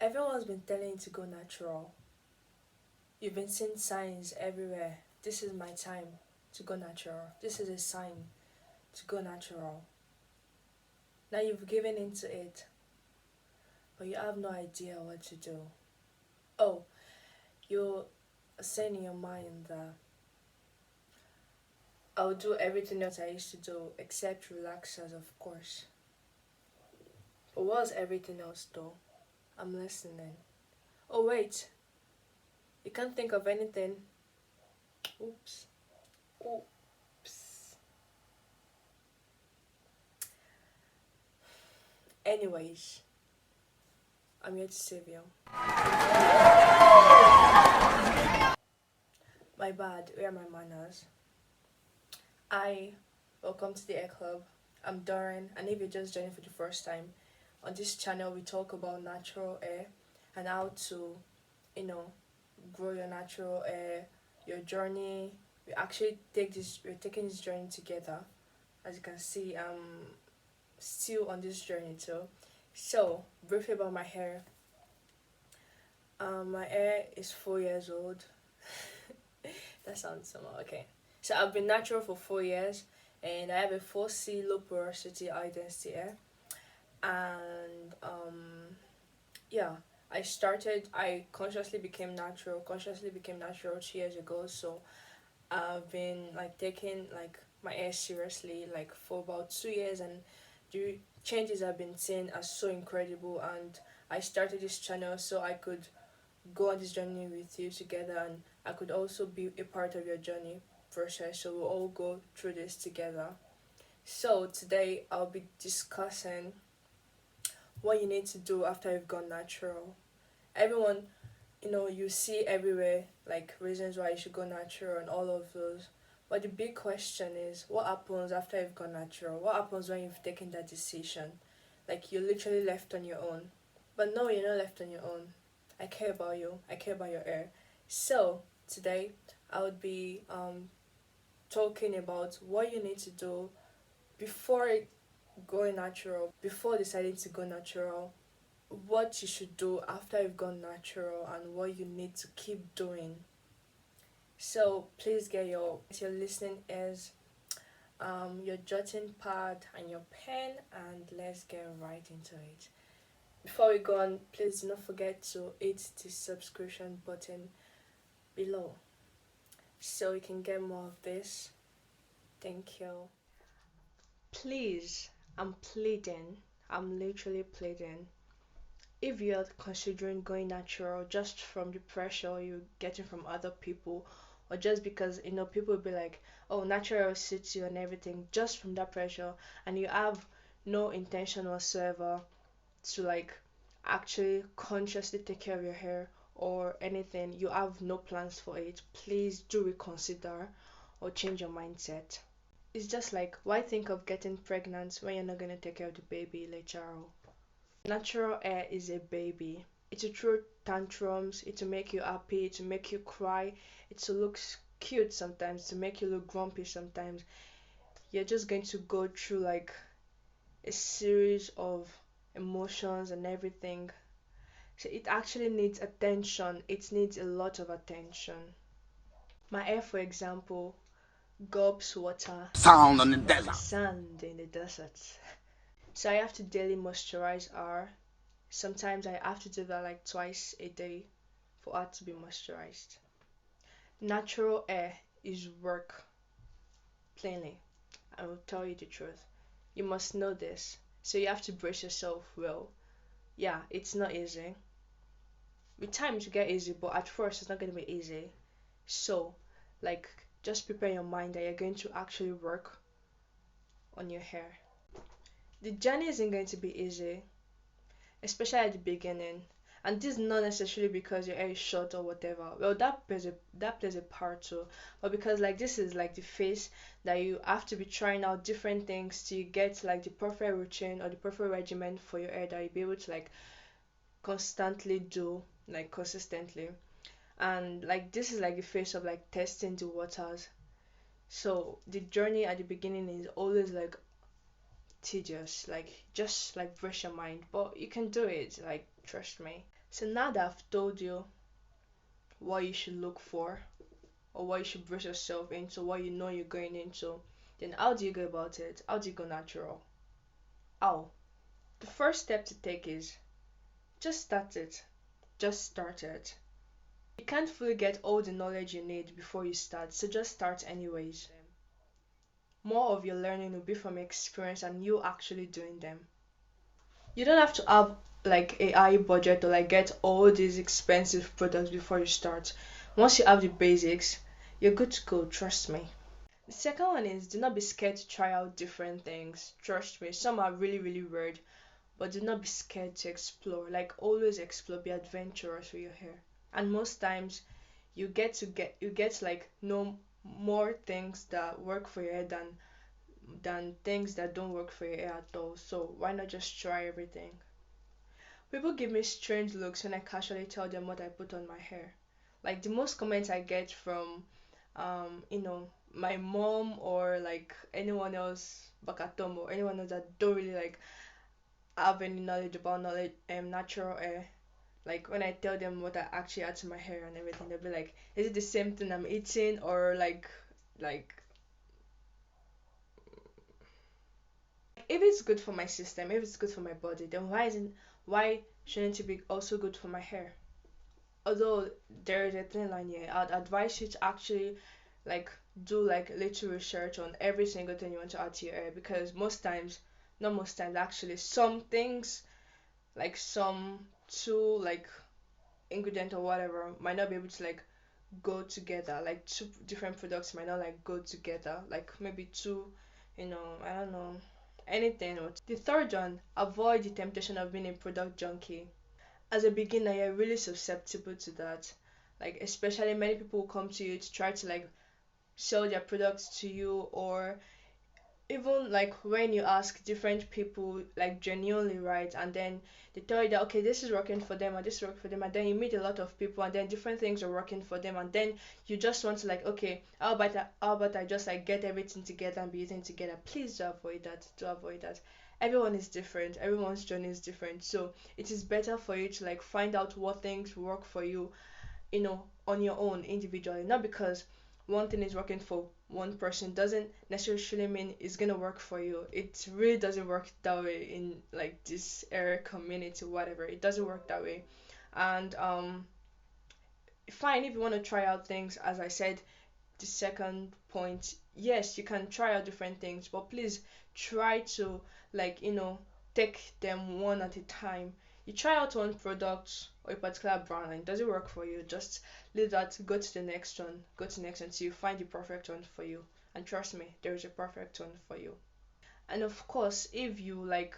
Everyone's been telling you to go natural. You've been seeing signs everywhere. This is my time to go natural. This is a sign to go natural. Now you've given into it, but you have no idea what to do. Oh, you're saying in your mind that I'll do everything else I used to do except relaxers, of course. But what's everything else though? I'm listening. Oh, wait, you can't think of anything. Oops. Oops. Anyways, I'm here to save you. My bad, where are my manners? I welcome to the Air Club. I'm Doran, and if you're just joining for the first time, on this channel we talk about natural air and how to, you know, grow your natural air, your journey. We're taking this journey together. As you can see, I'm still on this journey too. So, briefly about my hair. My hair is 4 years old. That sounds somehow okay. So I've been natural for 4 years, and I have a 4C low porosity high density hair. And yeah, I consciously became natural 2 years ago. So I've been like taking like my hair seriously like for about 2 years, and the changes I've been seeing are so incredible. And I started this channel so I could go on this journey with you together, and I could also be a part of your journey process, so we'll all go through this together. So today I'll be discussing what you need to do after you've gone natural. Everyone, you see everywhere like reasons why you should go natural and all of those. But the big question is what happens after you've gone natural? What happens when you've taken that decision? Like you're literally left on your own. But no, you're not left on your own. I care about you. I care about your hair. So today I would be talking about what you need to do before going natural, before deciding to go natural, what you should do after you've gone natural, and what you need to keep doing. So please get your listening ears, your jotting pad and your pen, and let's get right into it. Before we go on, please do not forget to hit the subscription button below so you can get more of this. Thank you. Please, I'm literally pleading. If you're considering going natural just from the pressure you're getting from other people, or just because people will be like, oh, natural suits you and everything, just from that pressure, and you have no intention whatsoever to like actually consciously take care of your hair or anything, you have no plans for it, please do reconsider or change your mindset. It's just like, why think of getting pregnant when you're not going to take care of the baby later on? Natural hair is a baby. It will throw tantrums, it will make you happy, it will make you cry, it will look cute sometimes, to make you look grumpy sometimes. You're just going to go through like a series of emotions and everything. So it actually needs attention. It needs a lot of attention. My hair, for example, gulps water Sound on the like desert. sand in the desert. So I have to daily moisturize her. Sometimes I have to do that like twice a day for her to be moisturized. Natural hair is work, plainly. I will tell you the truth. You must know this. So you have to brace yourself well. Yeah, it's not easy. With time it will get easy, but at first it's not going to be easy. So, like, just prepare your mind that you're going to actually work on your hair. The journey isn't going to be easy, especially at the beginning. And this is not necessarily because your hair is short or whatever. Well, that plays a part too. But because like this is like the phase that you have to be trying out different things to get like the perfect routine or the perfect regimen for your hair that you'll be able to like constantly do like consistently. And like this is like the phase of like testing the waters. So the journey at the beginning is always like tedious, like just like brush your mind, but you can do it, like trust me. So now that I've told you what you should look for, or what you should brush yourself into, what you know you're going into, then how do you go about it? How do you go natural? How? The first step to take is just start it. Just start it. You can't fully get all the knowledge you need before you start, so just start anyways. More of your learning will be from experience and you actually doing them. You don't have to have like a high budget or like get all these expensive products before you start. Once you have the basics, you're good to go, trust me. The second one is do not be scared to try out different things. Trust me, some are really, really weird, but do not be scared to explore. Like always explore, be adventurous with your hair. And most times you get to like know more things that work for your hair than things that don't work for your hair at all. So why not just try everything? People give me strange looks when I casually tell them what I put on my hair. Like the most comments I get from my mom or like anyone else back at home or anyone else that don't really like have any knowledge about knowledge natural hair. Like when I tell them what I actually add to my hair and everything, they'll be like, is it the same thing I'm eating or like if it's good for my system, if it's good for my body, then why shouldn't it be also good for my hair? Although there is a thin line here, I'd advise you to actually like do like little research on every single thing you want to add to your hair because most times, not most times actually, some things like some two like ingredient or whatever might not be able to like go together. Like two different products might not like go together. Like maybe two, I don't know, anything. The third one, avoid the temptation of being a product junkie. As a beginner, you're really susceptible to that. Like especially many people will come to you to try to like sell their products to you, or even like when you ask different people like genuinely right, and then they tell you that okay, this is working for them or this worked for them, and then you meet a lot of people and then different things are working for them, and then you just want to like okay, how about I just like get everything together and be using it together. Please do avoid that. Do avoid that. Everyone is different, everyone's journey is different, so it is better for you to like find out what things work for you, on your own individually. Not because one thing is working for one person doesn't necessarily mean it's gonna work for you. It really doesn't work that way in like this area community, whatever. It doesn't work that way. And fine if you want to try out things, as I said, the second point, yes, you can try out different things, but please try to like take them one at a time. You try out one product or a particular brand and it doesn't work for you, just leave that, go to the next one, go to the next one till you find the perfect one for you. And trust me, there is a perfect one for you. And of course, if you like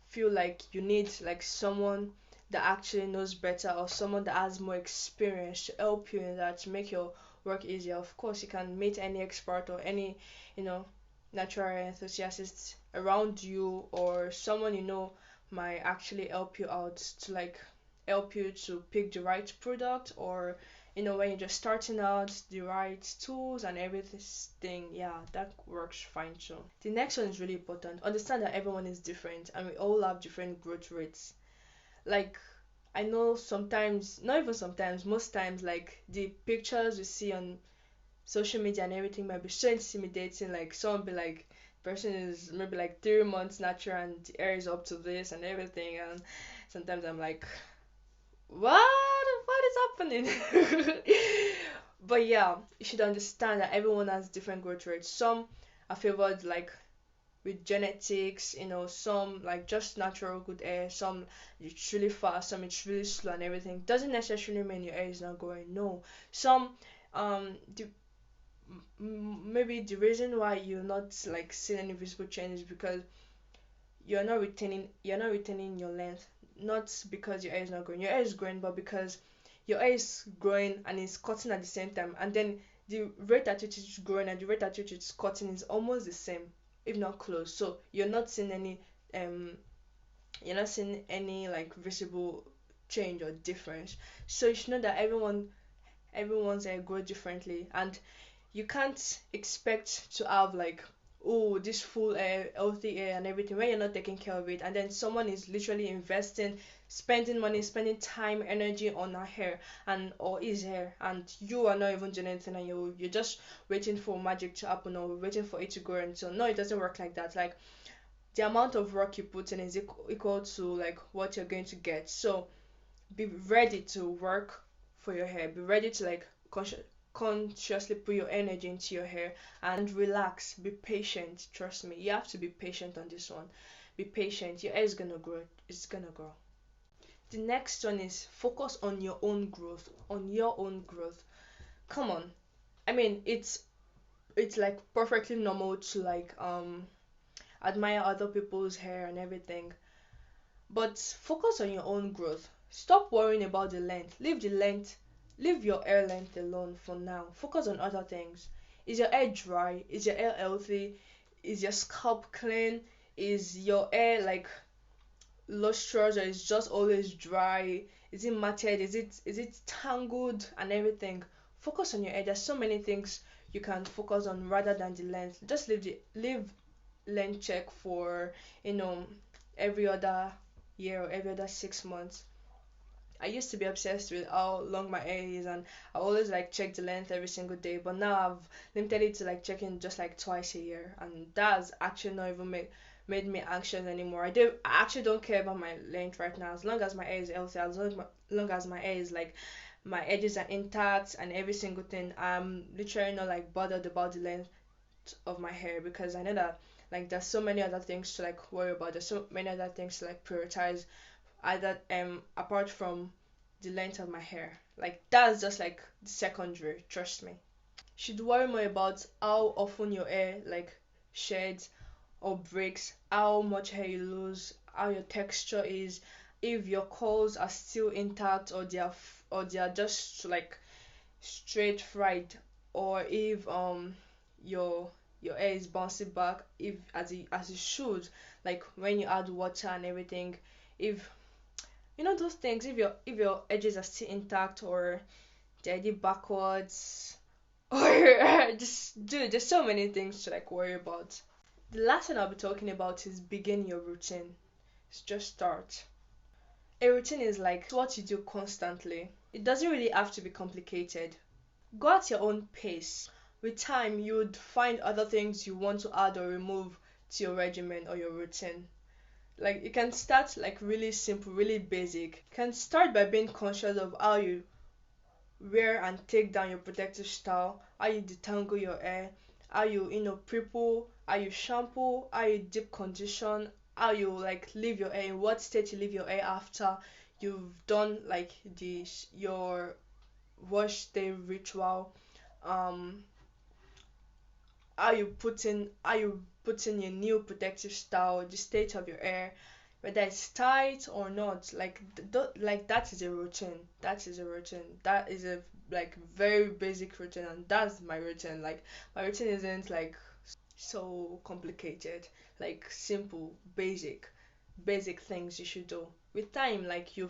feel like you need like someone that actually knows better or someone that has more experience to help you in that to make your work easier, of course you can meet any expert or any you know natural enthusiast around you, or someone might actually help you out to like help you to pick the right product, or when you're just starting out, the right tools and everything. Yeah, that works fine too. The next one is really important. Understand that everyone is different and we all have different growth rates. Like, I know sometimes, not even sometimes, most times, like the pictures we see on social media and everything might be so intimidating. Like, someone be like, person is maybe like 3 months natural and the hair is up to this and everything. And sometimes I'm like, what is happening? But yeah, you should understand that everyone has different growth rates. Some are favored like with genetics, some like just natural good hair, some it's really fast, some it's really slow and everything. Doesn't necessarily mean your hair is not growing. No. Some the maybe the reason why you're not like seeing any visible change is because you're not retaining your length. Not because your hair is not growing. Your hair is growing, but because your hair is growing and it's cutting at the same time, and then the rate at which it's growing and the rate at which it's cutting is almost the same, if not close. So um you're not seeing any like visible change or difference. So you should know that everyone's hair grows differently, and you can't expect to have like oh, this full air, healthy air and everything, when you're not taking care of it, and then someone is literally investing, spending money, spending time, energy on her hair and or his hair, and you are not even doing anything, and you're just waiting for magic to happen or waiting for it to grow. And so no, it doesn't work like that. Like the amount of work you put in is equal to like what you're going to get. So be ready to work for your hair. Be ready to like consciously put your energy into your hair and relax. Be patient. Trust me, you have to be patient on this one. Be patient. Your hair is gonna grow. It's gonna grow. The next one is focus on your own growth. On your own growth. Come on. I mean, it's like perfectly normal to like admire other people's hair and everything, but focus on your own growth. Stop worrying about the length. Leave your hair length alone for now. Focus on other things. Is your hair dry? Is your hair healthy? Is your scalp clean? Is your hair like lustrous, or is just always dry? Is it matted? Is it tangled and everything? Focus on your hair. There's so many things you can focus on rather than the length. Just leave length check for you know every other year or every other 6 months. I used to be obsessed with how long my hair is, and I always like check the length every single day. But now I've limited it to like checking just like twice a year, and that's actually not even made me anxious anymore. I actually don't care about my length right now, as long as my hair is healthy, long as my hair is like my edges are intact and every single thing. I'm literally not like bothered about the length of my hair, because I know that like there's so many other things to like worry about. There's so many other things to like prioritize either apart from the length of my hair. Like that's just like secondary, trust me. Should worry more about how often your hair like sheds or breaks, how much hair you lose, how your texture is, if your curls are still intact, or they are just like straight fried, or if your your hair is bouncing back, if as it should, like when you add water and everything, if those things, if your edges are still intact, or they're heading backwards, or just dude, there's so many things to like worry about. The last thing I'll be talking about is begin your routine. It's just start. A routine is like what you do constantly. It doesn't really have to be complicated. Go at your own pace. With time, you would find other things you want to add or remove to your regimen or your routine. Like you can start like really simple, really basic. You can start by being conscious of how you wear and take down your protective style, how you detangle your hair, how you prepple, how you shampoo, how you deep condition, how you like leave your hair, in what state you leave your hair after you've done like your wash day ritual, um how you put in your new protective style, the state of your hair, whether it's tight or not. Like like that is a routine. That is a like very basic routine, and that's my routine. Like my routine isn't like so complicated. Like simple, basic things you should do. With time, like you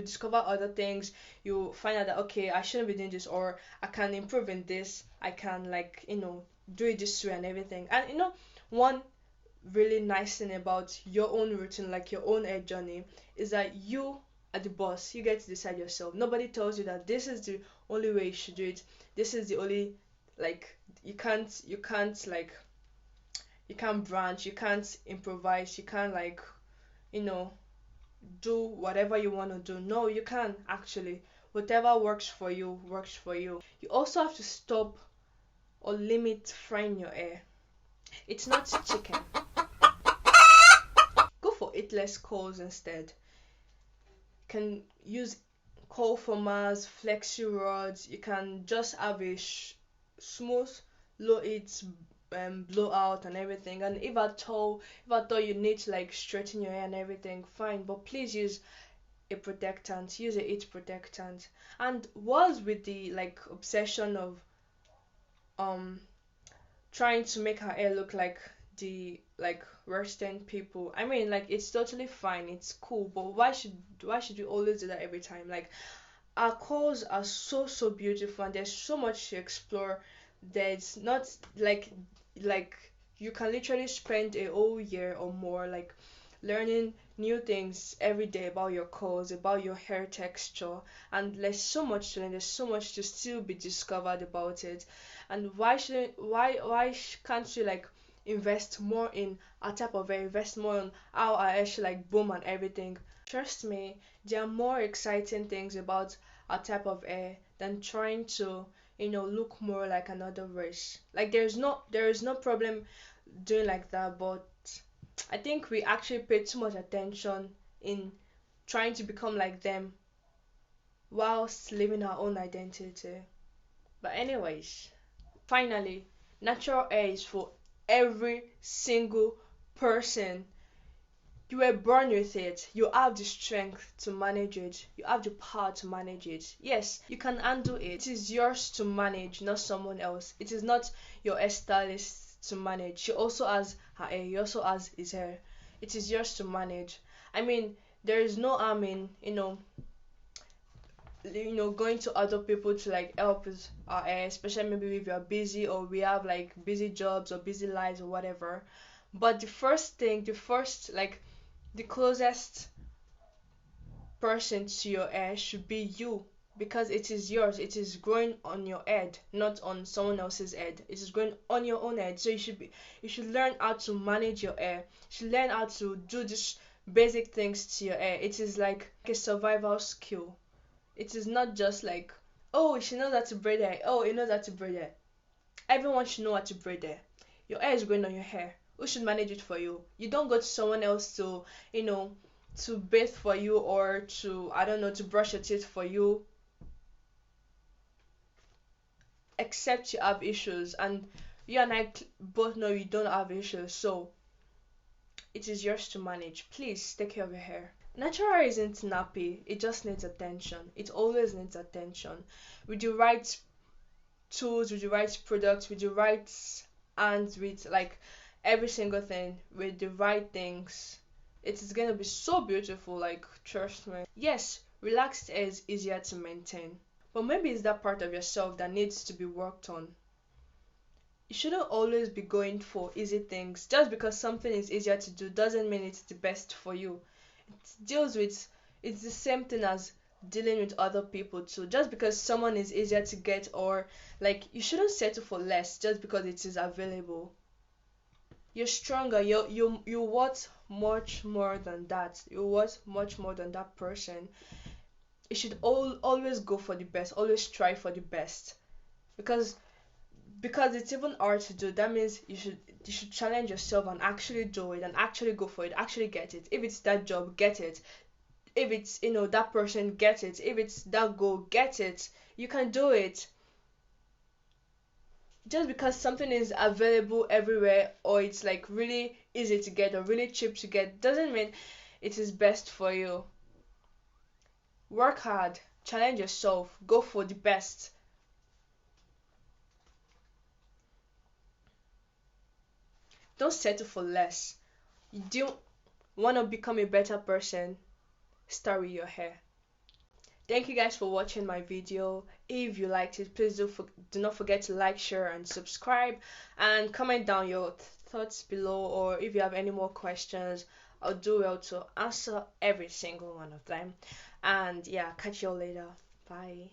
discover other things. You find out that okay, I shouldn't be doing this, or I can improve in this. I can like do it this way and everything. And one really nice thing about your own routine, like your own hair journey, is that you are the boss. You get to decide yourself. Nobody tells you that this is the only way you should do it. This is the only like you can't like you can't branch, you can't improvise, you can't like you know do whatever you want to do. No, you can actually. Whatever works for you works for you. You also have to stop or limit frying your hair. It's not chicken. Go for hitless curls instead. You can use curl formers, flexi rods. You can just have a smooth, low heat blowout and everything. And if at all you need to like straighten your hair and everything, fine. But please use a protectant. Use a heat protectant. And what's with the like obsession of um trying to make her hair look like the like western people? I mean, like it's totally fine, it's cool, but why should you always do that every time? Like our calls are so beautiful, and there's so much to explore. There's not like you can literally spend a whole year or more like learning new things every day about your curls, about your hair texture, and there's so much to learn. There's so much to still be discovered about it. And can't you like invest more in a type of hair, invest more on how I actually like boom and everything? Trust me, there are more exciting things about a type of hair than trying to look more like another race. Like there is no problem doing like that, but I think we actually pay too much attention in trying to become like them whilst living our own identity. But anyways, finally, natural hair is for every single person. You were born with it. You have the strength to manage it. You have the power to manage it. Yes, you can handle it. It is yours to manage, not someone else. It is not your hairstylist to manage. She also has her hair. He also has his hair. It is yours to manage. I mean, there is no harm in going to other people to like help with our hair, especially maybe if you're busy or we have like busy jobs or busy lives or whatever. But the closest person to your hair should be you, because it is yours. It is growing on your head, not on someone else's head. It is growing on your own head. So you should learn how to manage your hair. You should learn how to do these basic things to your hair. It is like a survival skill. It is not just like, oh, she knows how to braid hair. Oh, he knows how to braid hair. Everyone should know how to braid hair. Your hair is growing on your hair. Who should manage it for you? You don't go to someone else you know, to bathe for you, or to, I don't know, to brush your teeth for you, except you have issues. And you and I both know you don't have issues, so it is yours to manage. Please take care of your hair. Natural hair isn't nappy, it just needs attention. It always needs attention. With the right tools, with the right products, with the right hands, with like every single thing, with the right things, it is gonna be so beautiful, like trust me. Yes, relaxed hair is easier to maintain, but maybe it's that part of yourself that needs to be worked on. You shouldn't always be going for easy things. Just because something is easier to do doesn't mean it's the best for you. Deals with It's the same thing as dealing with other people too. Just because someone is easier to get, or like, you shouldn't settle for less just because it is available. You're stronger. You worth much more than that. You worth much more than that person. You should always go for the best. Always strive for the best, because it's even hard to do. That means you should challenge yourself and actually do it, and actually go for it, actually get it. If it's that job, get it. If it's that person, get it. If it's that goal, get it. You can do it. Just because something is available everywhere, or it's like really easy to get or really cheap to get, doesn't mean it is best for you. Work hard, challenge yourself, go for the best. Don't settle for less. You do want to become a better person, start with your hair. Thank you guys for watching my video. If you liked it, please do not forget to like, share, and subscribe, and comment down your thoughts below, or if you have any more questions, I'll do well to answer every single one of them. And yeah, catch you all later. Bye.